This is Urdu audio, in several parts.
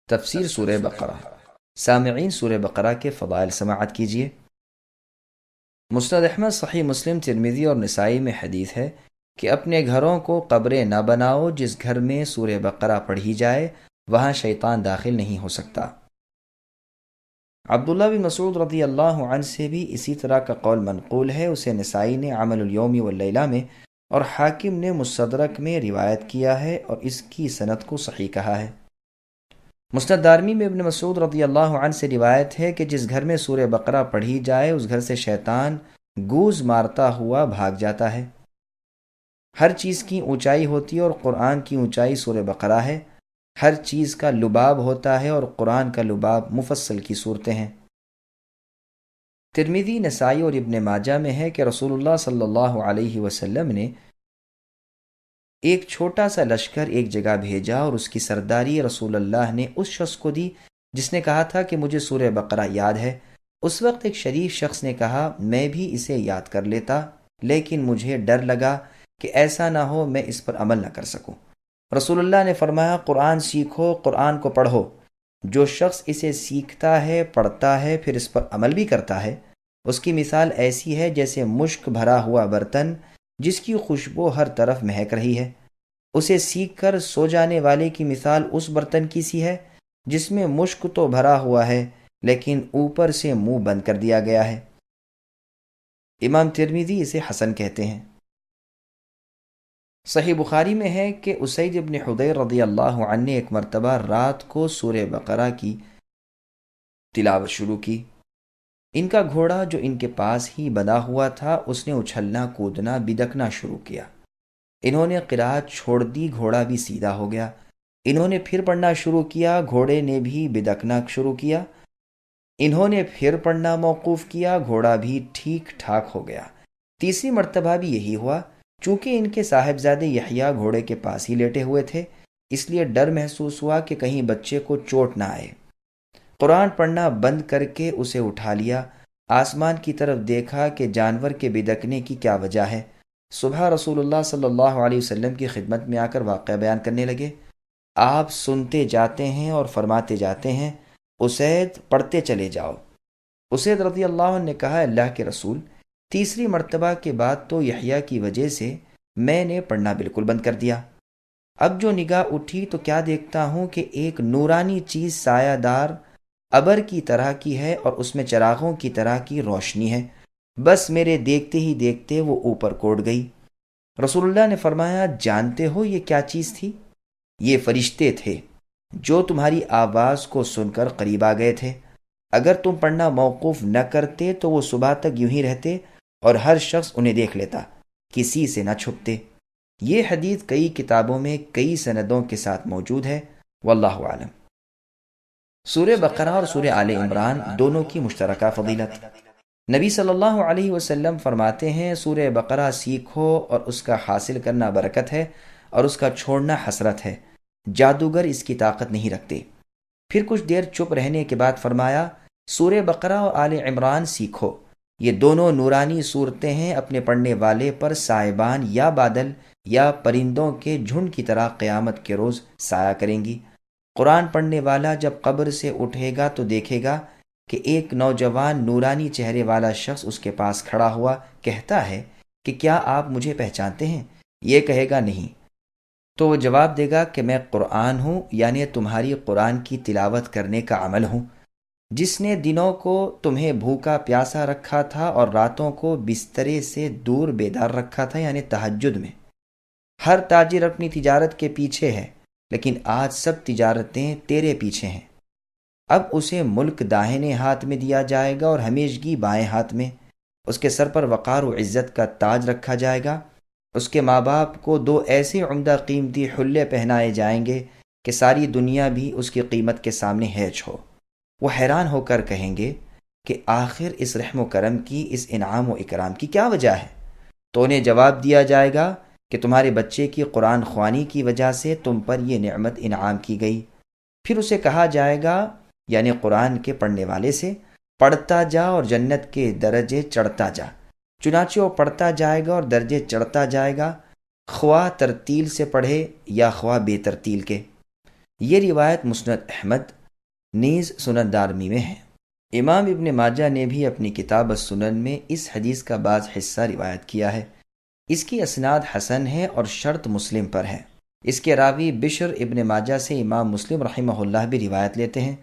تفسیر سورہ بقرہ۔ سامعین، سورہ بقرہ کے فضائل سماعت کیجیے۔ مسند احمد، صحیح مسلم، ترمذی اور نسائی میں حدیث ہے کہ اپنے گھروں کو قبریں نہ بناؤ، جس گھر میں سورہ بقرہ پڑھی جائے وہاں شیطان داخل نہیں ہو سکتا۔ عبداللہ بن مسعود رضی اللہ عنہ سے بھی اسی طرح کا قول منقول ہے۔ اسے نسائی نے عمل الیوم واللیلہ میں اور حاکم نے مستدرک میں روایت کیا ہے اور اس کی سند کو صحیح کہا ہے۔ مسند دارمی میں ابن مسعود رضی اللہ عنہ سے روایت ہے کہ جس گھر میں سورہ بقرہ پڑھی جائے اس گھر سے شیطان گوز مارتا ہوا بھاگ جاتا ہے۔ ہر چیز کی اونچائی ہوتی ہے اور قرآن کی اونچائی سورہ بقرہ ہے۔ ہر چیز کا لباب ہوتا ہے اور قرآن کا لباب مفصل کی صورتیں ہیں۔ ترمذی، نسائی اور ابن ماجہ میں ہے کہ رسول اللہ صلی اللہ علیہ وسلم نے ایک چھوٹا سا لشکر ایک جگہ بھیجا اور اس کی سرداری رسول اللہ نے اس شخص کو دی جس نے کہا تھا کہ مجھے سورہ بقرہ یاد ہے۔ اس وقت ایک شریف شخص نے کہا میں بھی اسے یاد کر لیتا، لیکن مجھے ڈر لگا کہ ایسا نہ ہو میں اس پر عمل نہ کر سکوں۔ رسول اللہ نے فرمایا قرآن سیکھو، قرآن کو پڑھو۔ جو شخص اسے سیکھتا ہے، پڑھتا ہے، پھر اس پر عمل بھی کرتا ہے، اس کی مثال ایسی ہے جیسے مشک بھرا ہوا برتن جس کی خوشبو ہر طرف مہک رہی ہے۔ اسے سیکھ کر سو جانے والے کی مثال اس برتن کی سی ہے جس میں مشک تو بھرا ہوا ہے لیکن اوپر سے منہ بند کر دیا گیا ہے۔ امام ترمذی اسے حسن کہتے ہیں۔ صحیح بخاری میں ہے کہ اسید بن حضیر رضی اللہ عنہ نے ایک مرتبہ رات کو سورہ بقرہ کی تلاوت شروع کی۔ ان کا گھوڑا جو ان کے پاس ہی بندھا ہوا تھا اس نے اچھلنا کودنا بدکنا شروع کیا۔ انہوں نے قرات چھوڑ دی، گھوڑا بھی سیدھا ہو گیا۔ انہوں نے پھر پڑھنا شروع کیا، گھوڑے نے بھی بدکنا شروع کیا۔ انہوں نے پھر پڑھنا موقوف کیا، گھوڑا بھی ٹھیک ٹھاک ہو گیا۔ تیسری مرتبہ بھی یہی ہوا۔ چونکہ ان کے صاحبزادے یحییٰ گھوڑے کے پاس ہی لیٹے ہوئے تھے، اس لیے ڈر محسوس ہوا کہ کہیں بچے کو چوٹ نہ آئے۔ قرآن پڑھنا بند کر کے اسے اٹھا لیا، آسمان کی طرف دیکھا کہ جانور کے بدکنے کی کیا وجہ ہے۔ صبح رسول اللہ صلی اللہ علیہ وسلم کی خدمت میں آ کر واقعہ بیان کرنے لگے۔ آپ سنتے جاتے ہیں اور فرماتے جاتے ہیں اسید پڑھتے چلے جاؤ۔ اسید رضی اللہ عنہ نے کہا اللہ کے رسول، تیسری مرتبہ کے بعد تو یحییٰ کی وجہ سے میں نے پڑھنا بالکل بند کر دیا۔ اب جو نگاہ اٹھی تو کیا دیکھتا ہوں کہ ایک نورانی چیز سایہ دار ابر کی طرح کی ہے اور اس میں چراغوں کی طرح کی روشنی ہے۔ بس میرے دیکھتے ہی دیکھتے وہ اوپر کوڑ گئی۔ رسول اللہ نے فرمایا جانتے ہو یہ کیا چیز تھی؟ یہ فرشتے تھے جو تمہاری آواز کو سن کر قریب آ گئے تھے۔ اگر تم پڑھنا موقوف نہ کرتے تو وہ صبح تک یوں ہی رہتے اور ہر شخص انہیں دیکھ لیتا، کسی سے نہ چھپتے۔ یہ حدیث کئی کتابوں میں کئی سندوں کے ساتھ موجود ہے، واللہ اعلم۔ سورہ بقرہ اور سورہ آل عمران دونوں کی مشترکہ فضیلت۔ نبی صلی اللہ علیہ وسلم فرماتے ہیں سورہ بقرہ سیکھو اور اس کا حاصل کرنا برکت ہے اور اس کا چھوڑنا حسرت ہے، جادوگر اس کی طاقت نہیں رکھتے۔ پھر کچھ دیر چپ رہنے کے بعد فرمایا سورہ بقرہ اور آل عمران سیکھو، یہ دونوں نورانی صورتیں ہیں، اپنے پڑھنے والے پر سائبان یا بادل یا پرندوں کے جھنڈ کی طرح قیامت کے روز سایہ کریں گی۔ قرآن پڑھنے والا جب قبر سے اٹھے گا تو دیکھے گا کہ ایک نوجوان نورانی چہرے والا شخص اس کے پاس کھڑا ہوا کہتا ہے کہ کیا آپ مجھے پہچانتے ہیں؟ یہ کہے گا نہیں، تو وہ جواب دے گا کہ میں قرآن ہوں، یعنی تمہاری قرآن کی تلاوت کرنے کا عمل ہوں، جس نے دنوں کو تمہیں بھوکا پیاسا رکھا تھا اور راتوں کو بسترے سے دور بیدار رکھا تھا، یعنی تہجد میں۔ ہر تاجر اپنی تجارت کے پیچھے ہے، لیکن آج سب تجارتیں تیرے پیچھے ہیں۔ اب اسے ملک داہنے ہاتھ میں دیا جائے گا اور ہمیشگی بائیں ہاتھ میں۔ اس کے سر پر وقار و عزت کا تاج رکھا جائے گا۔ اس کے ماں باپ کو دو ایسے عمدہ قیمتی حلے پہنائے جائیں گے کہ ساری دنیا بھی اس کی قیمت کے سامنے ہیچ ہو۔ وہ حیران ہو کر کہیں گے کہ آخر اس رحم و کرم کی، اس انعام و اکرام کی کیا وجہ ہے؟ تو انہیں جواب دیا جائے گا کہ تمہارے بچے کی قرآن خوانی کی وجہ سے تم پر یہ نعمت انعام کی گئی۔ پھر اسے کہا جائے گا، یعنی قرآن کے پڑھنے والے سے، پڑھتا جا اور جنت کے درجے چڑھتا جا۔ چنانچہ وہ پڑھتا جائے گا اور درجے چڑھتا جائے گا، خواہ ترتیل سے پڑھے یا خواہ بے ترتیل کے۔ یہ روایت مسند احمد نیز سنن دارمی میں ہے۔ امام ابن ماجہ نے بھی اپنی کتاب السنن میں اس حدیث کا بعض حصہ روایت کیا ہے۔ اس کی اسناد حسن ہے اور شرط مسلم پر ہے۔ اس کے راوی بشر ابن ماجہ سے امام مسلم رحمہ اللہ بھی روایت لیتے ہیں،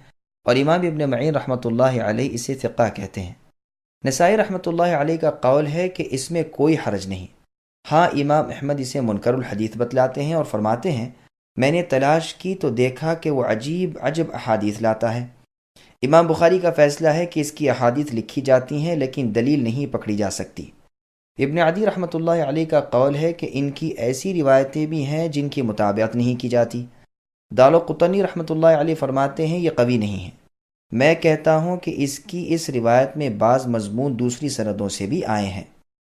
اور امام ابن معین رحمۃ اللہ علیہ اسے ثقہ کہتے ہیں۔ نسائی رحمۃ اللہ علیہ کا قول ہے کہ اس میں کوئی حرج نہیں۔ ہاں امام احمد اسے منکر الحدیث بتلاتے ہیں اور فرماتے ہیں میں نے تلاش کی تو دیکھا کہ وہ عجیب عجب احادیث لاتا ہے۔ امام بخاری کا فیصلہ ہے کہ اس کی احادیث لکھی جاتی ہیں لیکن دلیل نہیں پکڑی جا سکتی۔ ابن عدی رحمۃ اللہ علیہ کا قول ہے کہ ان کی ایسی روایتیں بھی ہیں جن کی مطابقت نہیں کی جاتی۔ دارقطنی رحمۃ اللہ علیہ فرماتے ہیں یہ قوی نہیں ہے۔ میں کہتا ہوں کہ اس کی اس روایت میں بعض مضمون دوسری سندوں سے بھی آئے ہیں۔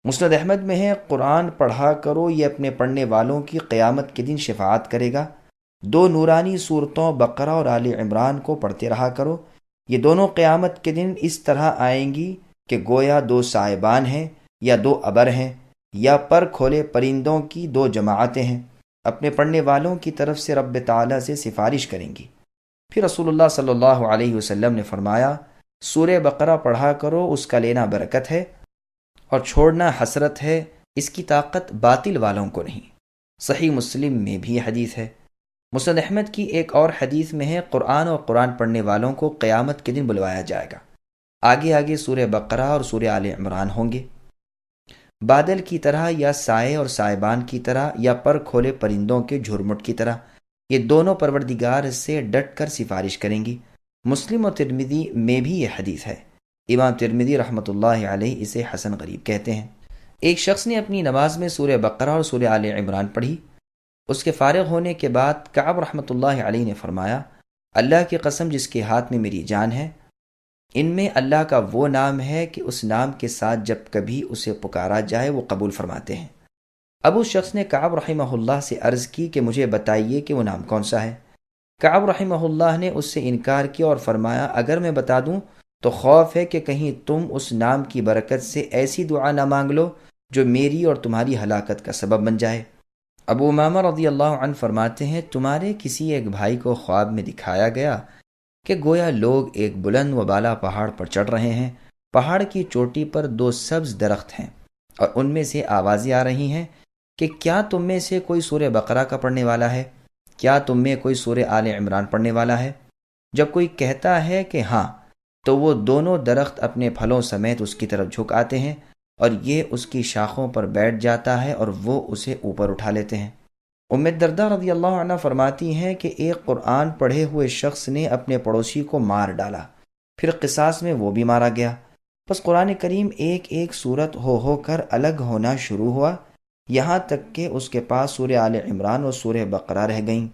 مسند احمد میں ہے قرآن پڑھا کرو، یہ اپنے پڑھنے والوں کی قیامت کے دن شفاعت کرے گا۔ دو نورانی صورتوں بقرہ اور آل عمران کو پڑھتے رہا کرو، یہ دونوں قیامت کے دن اس طرح آئیں گی کہ گویا دو سائبان ہیں یا دو ابر ہیں یا پر کھولے پرندوں کی دو جماعتیں ہیں، اپنے پڑھنے والوں کی طرف سے رب تعالیٰ سے سفارش کریں گی۔ پھر رسول اللہ صلی اللہ علیہ وسلم نے فرمایا سورہ بقرہ پڑھا کرو، اس کا لینا برکت ہے اور چھوڑنا حسرت ہے، اس کی طاقت باطل والوں کو نہیں۔ صحیح مسلم میں بھی حدیث ہے۔ مسند احمد کی ایک اور حدیث میں ہے قرآن اور قرآن پڑھنے والوں کو قیامت کے دن بلوایا جائے گا، آگے آگے سورہ بقرہ اور سورہ آل عمران ہوں گے، بادل کی طرح یا سائے اور سائبان کی طرح یا پر کھولے پرندوں کے جھرمٹ کی طرح، یہ دونوں پروردگار سے ڈٹ کر سفارش کریں گی۔ مسلم و ترمذی میں بھی یہ حدیث ہے۔ امام ترمذی رحمۃ اللہ علیہ اسے حسن غریب کہتے ہیں۔ ایک شخص نے اپنی نماز میں سورہ بقرہ اور سورہ آل عمران پڑھی۔ اس کے فارغ ہونے کے بعد کعب رحمۃ اللہ علیہ نے فرمایا اللہ کی قسم جس کے ہاتھ میں میری جان ہے، ان میں اللہ کا وہ نام ہے کہ اس نام کے ساتھ جب کبھی اسے پکارا جائے وہ قبول فرماتے ہیں۔ اب اس شخص نے کعب رحمہ اللہ سے عرض کی کہ مجھے بتائیے کہ وہ نام کون سا ہے۔ کعب رحمہ اللہ نے اس سے انکار کیا اور فرمایا اگر میں بتا دوں تو خوف ہے کہ کہیں تم اس نام کی برکت سے ایسی دعا نہ مانگ لو جو میری اور تمہاری ہلاکت کا سبب بن جائے۔ ابو امامہ رضی اللہ عنہ فرماتے ہیں تمہارے کسی ایک بھائی کو خواب میں دکھایا گیا کہ گویا لوگ ایک بلند و بالا پہاڑ پر چڑھ رہے ہیں، پہاڑ کی چوٹی پر دو سبز درخت ہیں اور ان میں سے آوازیں آ رہی ہیں کہ کیا تم میں سے کوئی سورہ بقرہ کا پڑھنے والا ہے؟ کیا تم میں کوئی سورہ آل عمران پڑھنے والا ہے؟ جب کوئی کہتا ہے کہ ہاں تو وہ دونوں درخت اپنے پھلوں سمیت اس کی طرف جھک آتے ہیں اور یہ اس کی شاخوں پر بیٹھ جاتا ہے اور وہ اسے اوپر اٹھا لیتے ہیں۔ ام الدرداء رضی اللہ عنہ فرماتی ہیں کہ ایک قرآن پڑھے ہوئے شخص نے اپنے پڑوسی کو مار ڈالا، پھر قصاص میں وہ بھی مارا گیا، بس قرآن کریم ایک ایک سورت ہو کر الگ ہونا شروع ہوا یہاں تک کہ اس کے پاس سورہ آل عمران اور سورہ بقرہ رہ گئیں۔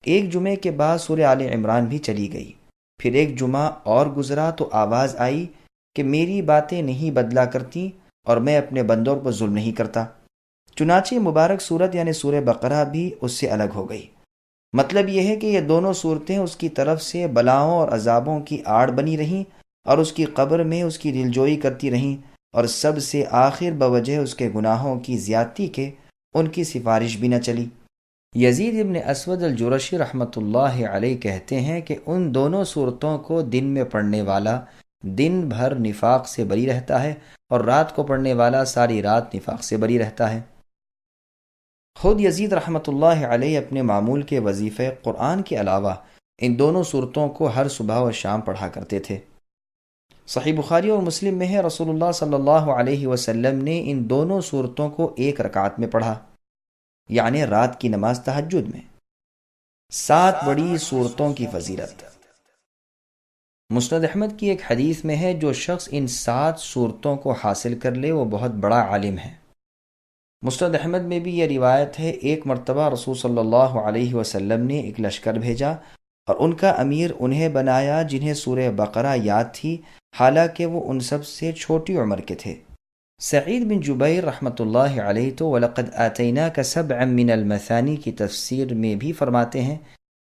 ایک جمعے کے بعد سورہ آل عمران بھی چلی گئی، پھر ایک جمعہ اور گزرا تو آواز آئی کہ میری باتیں نہیں بدلا کرتی اور میں اپنے بندوں پر ظلم نہیں کرتا، چنانچہ مبارک صورت یعنی سورہ بقرہ بھی اس سے الگ ہو گئی۔ مطلب یہ ہے کہ یہ دونوں صورتیں اس کی طرف سے بلاؤں اور عذابوں کی آڑ بنی رہیں اور اس کی قبر میں اس کی دلجوئی کرتی رہیں، اور سب سے آخر بوجہ اس کے گناہوں کی زیادتی کے ان کی سفارش بھی نہ چلی۔ یزید ابن اسود الجرشی رحمۃ اللہ علیہ کہتے ہیں کہ ان دونوں صورتوں کو دن میں پڑھنے والا دن بھر نفاق سے بری رہتا ہے اور رات کو پڑھنے والا ساری رات نفاق سے بری رہتا ہے۔ خود یزید رحمۃ اللہ علیہ اپنے معمول کے وظیفے قرآن کے علاوہ ان دونوں صورتوں کو ہر صبح و شام پڑھا کرتے تھے۔ صحیح بخاری اور مسلم میں ہے رسول اللہ صلی اللہ علیہ وسلم نے ان دونوں صورتوں کو ایک رکعت میں پڑھا، یعنی رات کی نماز تہجد میں۔ 7 بڑی صورتوں کی فضیلت۔ مسند احمد کی ایک حدیث میں ہے جو شخص ان 7 صورتوں کو حاصل کر لے وہ بہت بڑا عالم ہے۔ مسند احمد میں بھی یہ روایت ہے ایک مرتبہ رسول صلی اللہ علیہ وسلم نے ایک لشکر بھیجا اور ان کا امیر انہیں بنایا جنہیں سورہ بقرہ یاد تھی، حالانکہ وہ ان سب سے چھوٹی عمر کے تھے۔ سعید بن جبیر رحمۃ اللہ علیہ تو وَلَقَدْ آتَيْنَاكَ سَبْعًا مِّنَ الْمَثَانِي کی تفسیر میں بھی فرماتے ہیں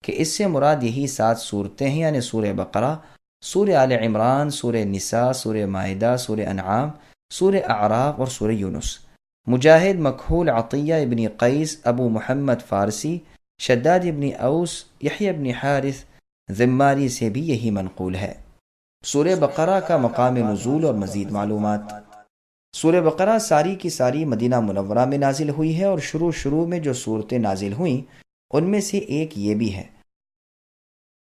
کہ اس سے مراد یہی 7 صورتیں ہیں، یعنی سورہ بقرہ، سورہ آل عمران، سورہ نساء، سورہ مائدہ، سورہ انعام، سورہ اعراف اور سورہ یونس۔ مجاہد، مکحول، عطیہ ابن قیس، ابو محمد فارسی، شداد ابن اوس، یحییٰ ابن حارث، ذماری سے بھی یہی منقول ہے۔ سورہ بقرہ کا مقام نزول اور مزید معلومات۔ سورہ بقرہ ساری کی ساری مدینہ منورہ میں نازل ہوئی ہے، اور شروع میں جو صورتیں نازل ہوئیں ان میں سے ایک یہ بھی ہے۔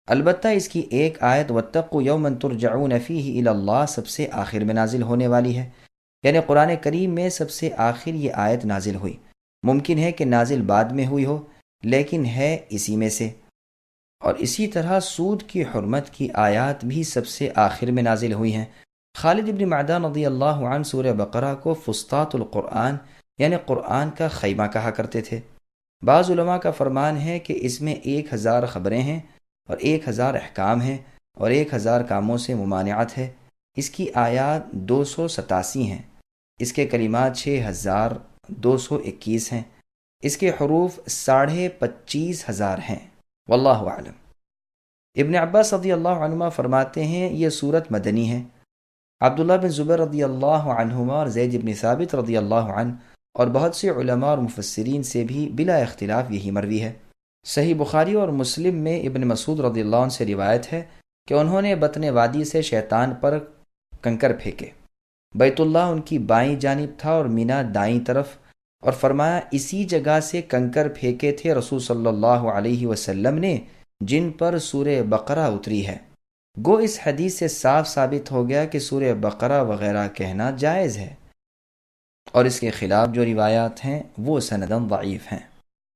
البتہ اس کی ایک آیت واتقوا یوما ترجعون فیہ الی اللہ سب سے آخر میں نازل ہونے والی ہے، یعنی قرآن کریم میں سب سے آخر یہ آیت نازل ہوئی۔ ممکن ہے کہ نازل بعد میں ہوئی ہو، لیکن ہے اسی میں سے۔ اور اسی طرح سود کی حرمت کی آیات بھی سب سے آخر میں نازل ہوئی ہیں۔ خالد ابن معدان رضی اللہ عنہ سورہ بقرہ کو فسطاط القرآن یعنی قرآن کا خیمہ کہا کرتے تھے۔ بعض علماء کا فرمان ہے کہ اس میں 1000 خبریں ہیں اور 1000 احکام ہیں اور 1000 کاموں سے ممانعت ہے۔ اس کی آیات 287 ہیں، اس کے کلمات 6221 ہیں، اس کے حروف 25,500 ہیں۔ واللہ اعلم۔ ابن عباس رضی اللہ عنہما فرماتے ہیں یہ سورت مدنی ہے۔ عبداللہ بن زبیر رضی اللہ عنہما اور زید بن ثابت رضی اللہ عنہ اور بہت سے علماء اور مفسرین سے بھی بلا اختلاف یہی مروی ہے۔ صحیح بخاری اور مسلم میں ابن مسعود رضی اللہ عنہ سے روایت ہے کہ انہوں نے بطن وادی سے شیطان پر کنکر پھینکے۔ بیت اللہ ان کی بائیں جانب تھا اور مینا دائیں طرف، اور فرمایا اسی جگہ سے کنکر پھینکے تھے رسول صلی اللہ علیہ وسلم نے جن پر سورہ بقرہ اتری ہے۔ گو اس حدیث سے صاف ثابت ہو گیا کہ سورہ بقرہ وغیرہ کہنا جائز ہے، اور اس کے خلاف جو روایات ہیں وہ سنداً ضعیف ہیں۔